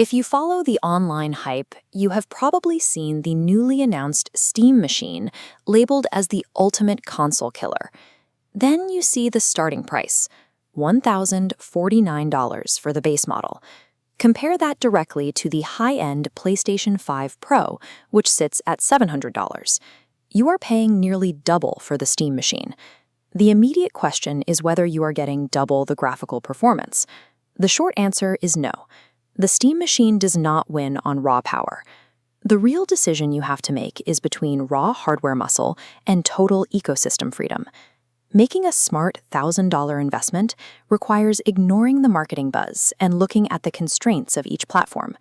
If you follow the online hype, you have probably seen the newly announced Steam Machine labeled as the ultimate console killer. Then you see the starting price, $1,049 for the base model. Compare that directly to the high-end PlayStation 5 Pro, which sits at $700. You are paying nearly double for the Steam Machine. The immediate question is whether you are getting double the graphical performance. The short answer is no. The Steam Machine does not win on raw power. The real decision you have to make is between raw hardware muscle and total ecosystem freedom. Making a smart $1,000 investment requires ignoring the marketing buzz and looking at the constraints of each platform.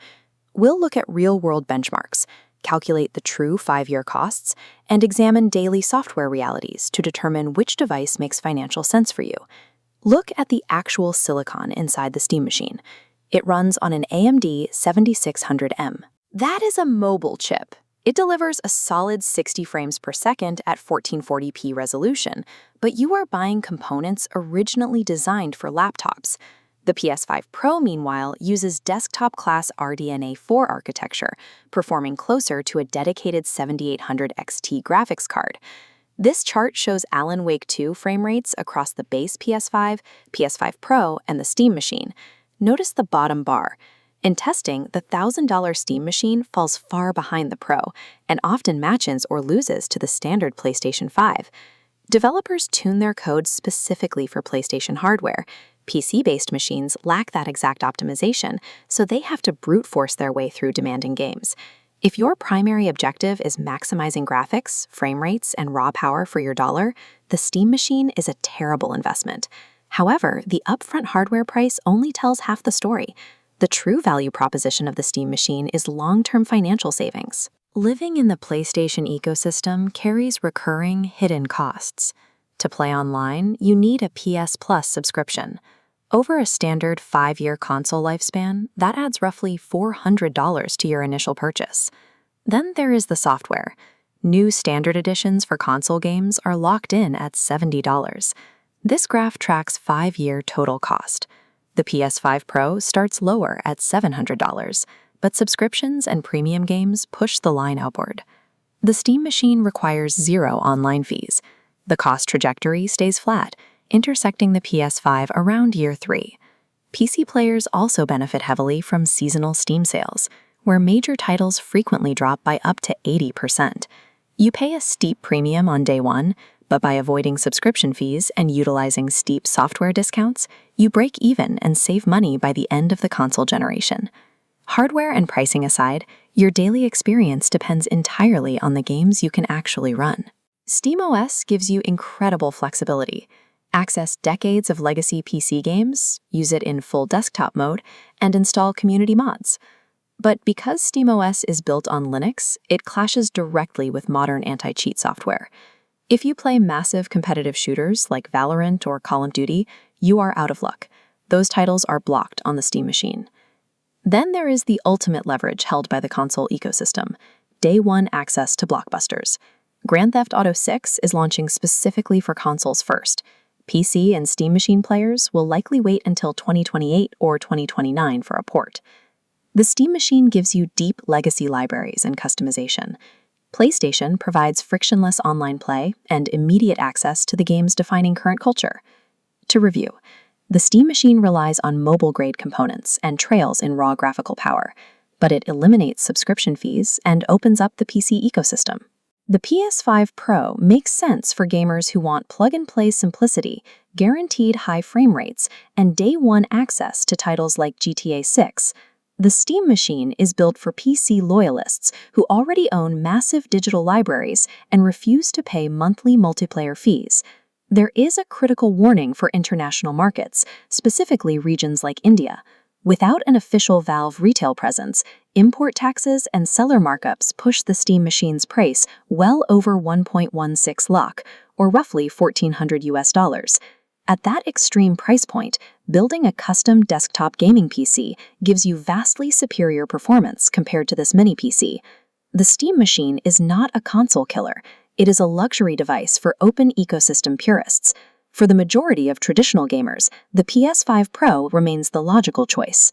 We'll look at real-world benchmarks, calculate the true 5-year costs, and examine daily software realities to determine which device makes financial sense for you. Look at the actual silicon inside the Steam Machine. It runs on an AMD 7600M. That is a mobile chip. It delivers a solid 60 frames per second at 1440p resolution, but you are buying components originally designed for laptops. The PS5 Pro, meanwhile, uses desktop-class RDNA 4 architecture, performing closer to a dedicated 7800 XT graphics card. This chart shows Alan Wake 2 frame rates across the base PS5, PS5 Pro, and the Steam Machine. Notice the bottom bar. In testing, the $1,000 Steam Machine falls far behind the Pro and often matches or loses to the standard PlayStation 5. Developers tune their code specifically for PlayStation hardware. PC-based machines lack that exact optimization, so they have to brute force their way through demanding games. If your primary objective is maximizing graphics, frame rates, and raw power for your dollar, the Steam Machine is a terrible investment. However, the upfront hardware price only tells half the story. The true value proposition of the Steam Machine is long-term financial savings. Living in the PlayStation ecosystem carries recurring, hidden costs. To play online, you need a PS Plus subscription. Over a standard 5-year console lifespan, that adds roughly $400 to your initial purchase. Then there is the software. New standard editions for console games are locked in at $70. This graph tracks 5-year total cost. The PS5 Pro starts lower at $700, but subscriptions and premium games push the line upward. The Steam Machine requires zero online fees. The cost trajectory stays flat, intersecting the PS5 around year 3. PC players also benefit heavily from seasonal Steam sales, where major titles frequently drop by up to 80%. You pay a steep premium on day one, but by avoiding subscription fees and utilizing steep software discounts, you break even and save money by the end of the console generation. Hardware and pricing aside, your daily experience depends entirely on the games you can actually run. SteamOS gives you incredible flexibility. Access decades of legacy PC games, use it in full desktop mode, and install community mods. But because SteamOS is built on Linux, it clashes directly with modern anti-cheat software. If you play massive competitive shooters like Valorant or Call of Duty, you are out of luck. Those titles are blocked on the Steam Machine. Then there is the ultimate leverage held by the console ecosystem: day one access to blockbusters. Grand Theft Auto 6 is launching specifically for consoles first. PC and Steam Machine players will likely wait until 2028 or 2029 for a port. The Steam Machine gives you deep legacy libraries and customization. PlayStation provides frictionless online play and immediate access to the games defining current culture. To review, the Steam Machine relies on mobile-grade components and trails in raw graphical power, but it eliminates subscription fees and opens up the PC ecosystem. The PS5 Pro makes sense for gamers who want plug-and-play simplicity, guaranteed high frame rates, and day-one access to titles like GTA 6. The Steam Machine is built for PC loyalists who already own massive digital libraries and refuse to pay monthly multiplayer fees. There is a critical warning for international markets, specifically regions like India. Without an official Valve retail presence, import taxes and seller markups push the Steam Machine's price well over 1.16 lakh, or roughly $1,400. At that extreme price point, building a custom desktop gaming PC gives you vastly superior performance compared to this mini PC. The Steam Machine is not a console killer. It is a luxury device for open ecosystem purists. For the majority of traditional gamers, the PS5 Pro remains the logical choice.